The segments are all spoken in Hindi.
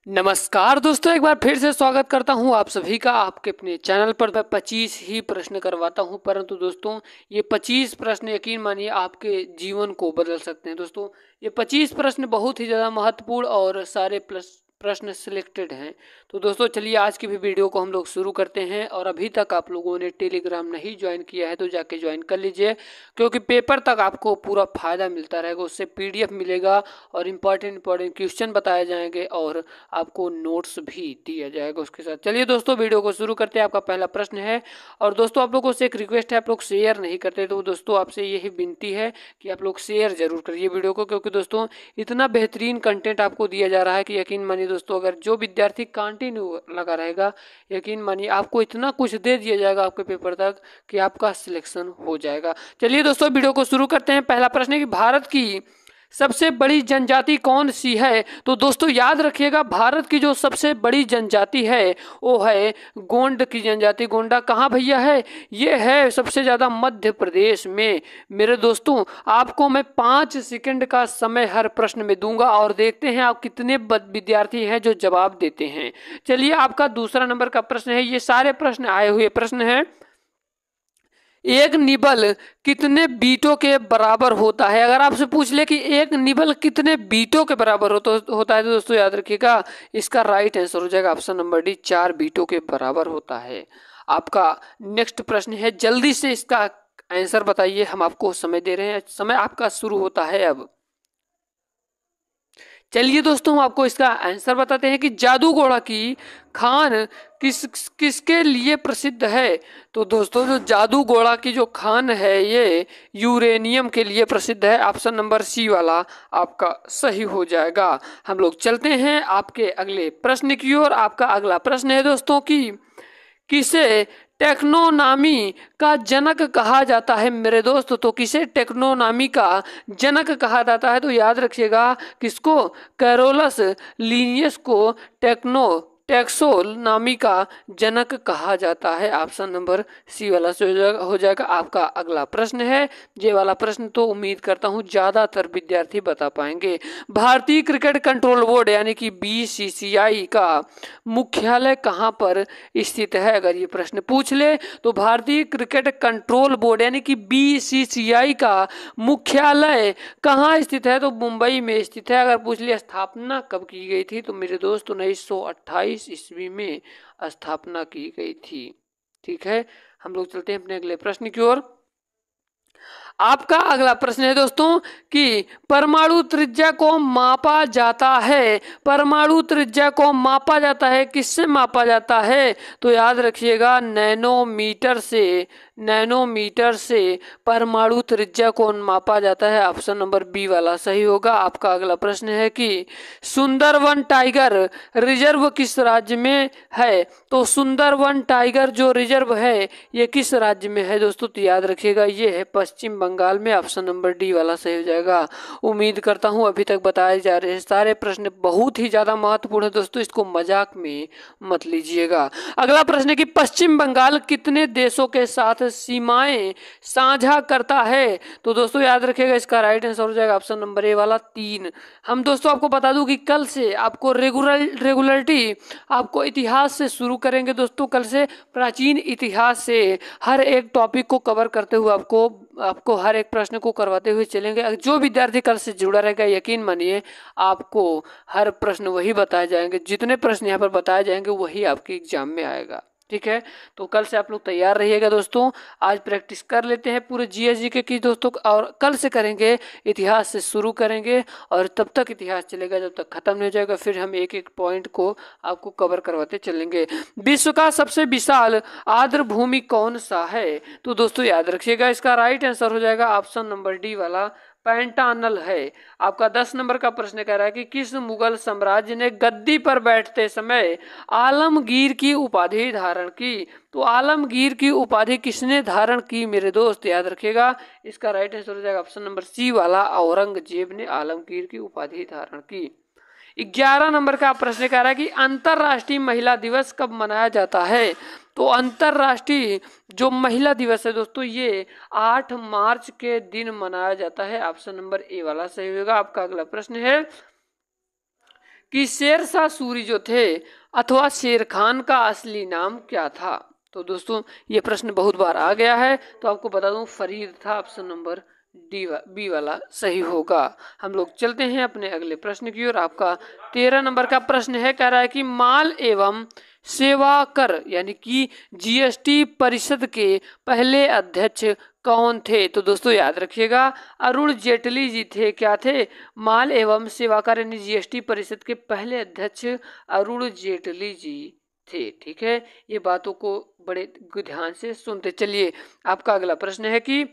नमस्कार दोस्तों, एक बार फिर से स्वागत करता हूं आप सभी का आपके अपने चैनल पर। मैं 25 ही प्रश्न करवाता हूं, परंतु दोस्तों ये 25 प्रश्न यकीन मानिए आपके जीवन को बदल सकते हैं। दोस्तों ये 25 प्रश्न बहुत ही ज़्यादा महत्वपूर्ण और सारे प्रश्न सिलेक्टेड हैं। तो दोस्तों चलिए आज की भी वीडियो को हम लोग शुरू करते हैं। और अभी तक आप लोगों ने टेलीग्राम नहीं ज्वाइन किया है तो जाके ज्वाइन कर लीजिए, क्योंकि पेपर तक आपको पूरा फायदा मिलता रहेगा। उससे पीडीएफ मिलेगा और इम्पॉर्टेंट क्वेश्चन बताए जाएंगे और आपको नोट्स भी दिया जाएगा उसके साथ। चलिए दोस्तों वीडियो को शुरू करते हैं। आपका पहला प्रश्न है, और दोस्तों आप लोगों से एक रिक्वेस्ट है, आप लोग शेयर नहीं करते तो दोस्तों आपसे यही विनती है कि आप लोग शेयर जरूर करिए वीडियो को, क्योंकि दोस्तों इतना बेहतरीन कंटेंट आपको दिया जा रहा है कि यकीन मानिए दोस्तों, अगर जो विद्यार्थी कंटिन्यू लगा रहेगा यकीन मानिए आपको इतना कुछ दे दिया जाएगा आपके पेपर तक कि आपका सिलेक्शन हो जाएगा। चलिए दोस्तों वीडियो को शुरू करते हैं। पहला प्रश्न है कि भारत की सबसे बड़ी जनजाति कौन सी है? तो दोस्तों याद रखिएगा, भारत की जो सबसे बड़ी जनजाति है वो है गोंड की जनजाति। गोंडा कहाँ भैया है? ये है सबसे ज़्यादा मध्य प्रदेश में। मेरे दोस्तों आपको मैं 5 सेकंड का समय हर प्रश्न में दूंगा और देखते हैं आप कितने विद्यार्थी हैं जो जवाब देते हैं। चलिए आपका दूसरा नंबर का प्रश्न है, ये सारे प्रश्न आए हुए प्रश्न हैं। एक निबल कितने बीटों के बराबर होता है? अगर आपसे पूछ ले कि एक निबल कितने बीटों के बराबर होता है तो दोस्तों याद रखिएगा इसका राइट आंसर हो जाएगा ऑप्शन नंबर डी, 4 बीटों के बराबर होता है। आपका नेक्स्ट प्रश्न है, जल्दी से इसका आंसर बताइए, हम आपको समय दे रहे हैं, समय आपका शुरू होता है अब। चलिए दोस्तों हम आपको इसका आंसर बताते हैं कि जादू घोड़ा की खान किसके लिए प्रसिद्ध है? तो दोस्तों जो जादू घोड़ा की जो खान है ये यूरेनियम के लिए प्रसिद्ध है। ऑप्शन नंबर सी वाला आपका सही हो जाएगा। हम लोग चलते हैं आपके अगले प्रश्न की ओर। आपका अगला प्रश्न है दोस्तों कि किसे टेक्नोनॉमी का जनक कहा जाता है? मेरे दोस्त तो किसे टेक्नोनॉमी का जनक कहा जाता है? तो याद रखिएगा किसको? कैरोलस लीनियस को टेक्सोनॉमी का जनक कहा जाता है। ऑप्शन नंबर सी वाला से हो जाएगा। आपका अगला प्रश्न है, ये वाला प्रश्न तो उम्मीद करता हूँ ज्यादातर विद्यार्थी बता पाएंगे। भारतीय क्रिकेट कंट्रोल बोर्ड यानी कि बीसीसीआई का मुख्यालय कहाँ पर स्थित है? अगर ये प्रश्न पूछ ले तो भारतीय क्रिकेट कंट्रोल बोर्ड यानी कि बीसीसीआई का मुख्यालय कहाँ स्थित है? तो मुंबई में स्थित है। अगर पूछ लिया स्थापना कब की गई थी तो मेरे दोस्त 1928 ईस्वी में स्थापना की गई थी। ठीक है, हम लोग चलते हैं अपने अगले प्रश्न की ओर। आपका अगला प्रश्न है दोस्तों कि परमाणु त्रिज्या को मापा जाता है। परमाणु त्रिज्या को मापा जाता है, किससे मापा जाता है? तो याद रखिएगा नैनोमीटर से परमाणु त्रिज्या को मापा जाता है। ऑप्शन नंबर बी वाला सही होगा। आपका अगला प्रश्न है कि सुंदरवन टाइगर रिजर्व किस राज्य में है? तो सुंदरवन टाइगर जो रिजर्व है ये किस राज्य में है दोस्तों? तो याद रखिएगा ये है पश्चिम बंगाल में। ऑप्शन नंबर डी वाला सही हो जाएगा। उम्मीद करता हूं अभी तक बताए जा रहे सारे प्रश्न बहुत ही ज्यादा महत्वपूर्ण है दोस्तों, इसको मजाक में मत लीजिएगा। अगला प्रश्न है कि पश्चिम बंगाल कितने देशों के साथ सीमाएं साझा करता है? तो दोस्तों याद रखिएगा इसका राइट आंसर हो जाएगा ऑप्शन नंबर ए वाला 3। हम दोस्तों आपको बता दूं कि कल से आपको रेगुलरिटी आपको इतिहास से शुरू करेंगे दोस्तों। कल से प्राचीन इतिहास से हर एक टॉपिक को कवर करते हुए आपको हर एक प्रश्न को करवाते हुए चलेंगे। जो विद्यार्थी कल से जुड़ा रहेगा यकीन मानिए आपको हर प्रश्न वही बताए जाएंगे, जितने प्रश्न यहाँ पर बताए जाएंगे वही आपके एग्जाम में आएगा। ठीक है, तो कल से आप लोग तैयार रहिएगा दोस्तों। आज प्रैक्टिस कर लेते हैं पूरे जीएसजी की दोस्तों, और कल से करेंगे इतिहास से शुरू करेंगे और तब तक इतिहास चलेगा जब तक खत्म नहीं हो जाएगा। फिर हम एक एक पॉइंट को आपको कवर करवाते चलेंगे। विश्व का सबसे विशाल आर्द्र भूमि कौन सा है? तो दोस्तों याद रखिएगा इसका राइट आंसर हो जाएगा ऑप्शन नंबर डी वाला पैंटानल है। आपका 10 नंबर का प्रश्न कह रहा है कि किस मुगल साम्राज्य ने गद्दी पर बैठते समय आलमगीर की उपाधि धारण की? तो आलमगीर की उपाधि किसने धारण की मेरे दोस्त? याद रखिएगा इसका राइट आंसर हो जाएगा ऑप्शन नंबर सी वाला औरंगजेब ने आलमगीर की उपाधि धारण की। 11 नंबर का प्रश्न कह रहा है कि अंतरराष्ट्रीय महिला दिवस कब मनाया जाता है? तो अंतरराष्ट्रीय जो महिला दिवस है दोस्तों ये 8 मार्च के दिन मनाया जाता है। ऑप्शन नंबर ए वाला सही होगा। आपका अगला प्रश्न है कि शेरशाह सूरी जो थे अथवा शेर खान का असली नाम क्या था। तो दोस्तों ये प्रश्न बहुत बार आ गया है, तो आपको बता दूं फरीद था, ऑप्शन नंबर बी वाला सही होगा। हम लोग चलते हैं अपने अगले प्रश्न की ओर। आपका 13 नंबर का प्रश्न है, कह रहा है कि माल एवं सेवा कर यानी कि जीएसटी परिषद के पहले अध्यक्ष कौन थे। तो दोस्तों याद रखिएगा अरुण जेटली जी थे। क्या थे? माल एवं सेवा कर यानी जीएसटी परिषद के पहले अध्यक्ष अरुण जेटली जी थे। ठीक है, ये बातों को बड़े ध्यान से सुनते चलिए। आपका अगला प्रश्न है कि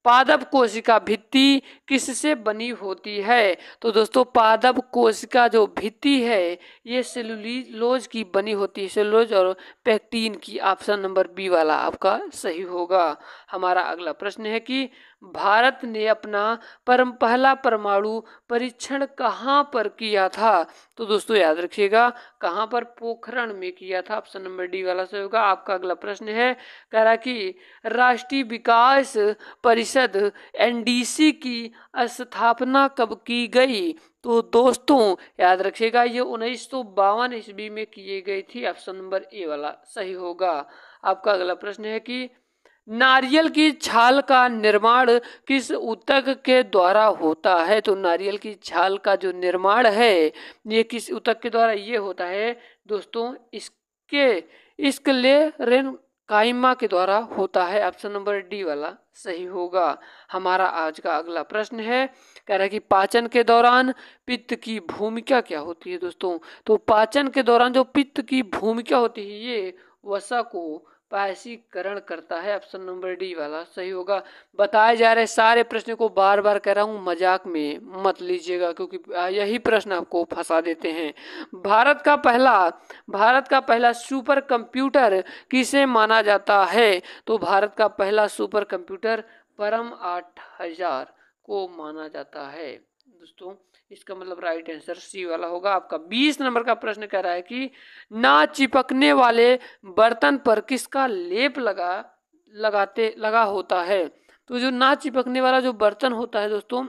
पादप कोशिका भित्ति किससे बनी होती है। तो दोस्तों पादप कोशिका जो भित्ति है ये सेलुलोज की बनी होती है, सेलुलोज और पेक्टिन की। ऑप्शन नंबर बी वाला आपका सही होगा। हमारा अगला प्रश्न है कि भारत ने अपना पहला परमाणु परीक्षण कहाँ पर किया था। तो दोस्तों याद रखिएगा कहाँ पर? पोखरण में किया था। ऑप्शन नंबर डी वाला सही होगा। आपका अगला प्रश्न है, कह रहा कि राष्ट्रीय विकास परिषद एनडीसी की स्थापना कब की गई। तो दोस्तों याद रखिएगा ये 1952 ईस्वी में की गई थी। ऑप्शन नंबर ए वाला सही होगा। आपका अगला प्रश्न है कि नारियल की छाल का निर्माण किस ऊतक के द्वारा होता है। तो नारियल की छाल का जो निर्माण है ये किस ऊतक के द्वारा ये होता है दोस्तों? स्क्लेरेनकाइमा के द्वारा होता है। ऑप्शन नंबर डी वाला सही होगा। हमारा आज का अगला प्रश्न है, कह रहा है कि पाचन के दौरान पित्त की भूमिका क्या होती है। दोस्तों तो पाचन के दौरान जो पित्त की भूमिका होती है ये वसा को पायसीकरण करता है। ऑप्शन नंबर डी वाला सही होगा। बताए जा रहे सारे प्रश्नों को बार बार कह रहा हूँ, मजाक में मत लीजिएगा क्योंकि यही प्रश्न आपको फंसा देते हैं। भारत का पहला सुपर कंप्यूटर किसे माना जाता है। तो भारत का पहला सुपर कंप्यूटर परम 8000 को माना जाता है। दोस्तों इसका मतलब राइट आंसर सी वाला होगा। आपका 20 नंबर का प्रश्न कह रहा है कि ना चिपकने वाले बर्तन पर किसका लेप लगा होता है। तो जो ना चिपकने वाला जो बर्तन होता है दोस्तों,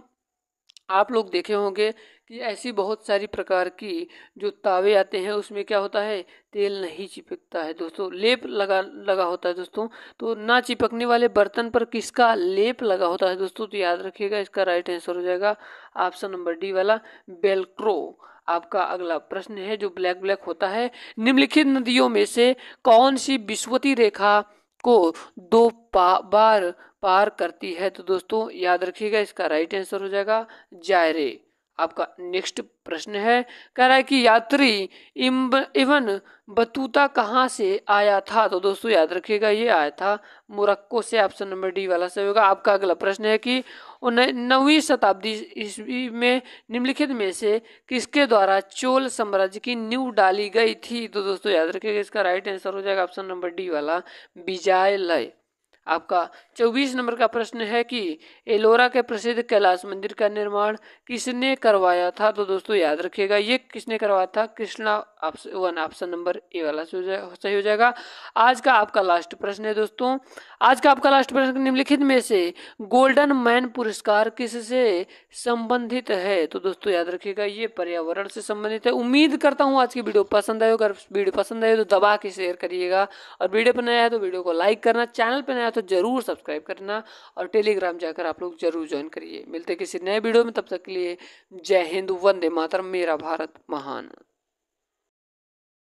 आप लोग देखे होंगे कि ऐसी बहुत सारी प्रकार की जो तावे आते हैं उसमें क्या होता है, तेल नहीं चिपकता है दोस्तों, लेप लगा होता है दोस्तों। तो ना चिपकने वाले बर्तन पर किसका लेप लगा होता है दोस्तों? तो याद रखिएगा इसका राइट आंसर हो जाएगा ऑप्शन नंबर डी वाला वेल्क्रो। आपका अगला प्रश्न है जो ब्लैक होता है, निम्नलिखित नदियों में से कौन सी विषुवती रेखा को दो बार पार करती है। तो दोस्तों याद रखिएगा इसका राइट आंसर हो जाएगा जायरे। आपका नेक्स्ट प्रश्न है, कह रहा है कि यात्री इब्न बतूता कहाँ से आया था। तो दोस्तों याद रखिएगा ये आया था मोरक्को से। ऑप्शन नंबर डी वाला सही होगा। आपका अगला प्रश्न है कि 9वीं शताब्दी ईस्वी में निम्नलिखित में से किसके द्वारा चोल साम्राज्य की नींव डाली गई थी। तो दोस्तों याद रखिएगा इसका राइट आंसर हो जाएगा ऑप्शन नंबर डी वाला विजयालय। आपका 24 नंबर का प्रश्न है कि एलोरा के प्रसिद्ध कैलाश मंदिर का निर्माण किसने करवाया था। तो दोस्तों याद रखिएगा ये किसने करवाया था? कृष्णा। ऑप्शन नंबर ए वाला सही हो जाएगा। आज का आपका लास्ट प्रश्न है दोस्तों, आज का आपका लास्ट प्रश्न, निम्नलिखित में से गोल्डन मैन पुरस्कार किससे संबंधित है। तो दोस्तों याद रखिएगा ये पर्यावरण से संबंधित है। उम्मीद करता हूँ आज की वीडियो पसंद आए। अगर वीडियो पसंद आए तो दबा के शेयर करिएगा, और वीडियो पर नया है तो वीडियो को लाइक करना, चैनल पर नया तो जरूर सब्सक्राइब करना, और टेलीग्राम जाकर आप लोग जरूर ज्वाइन करिए। मिलते किसी नए वीडियो में, तब तक के लिए जय हिंद, वंदे मातरम, मेरा भारत महान।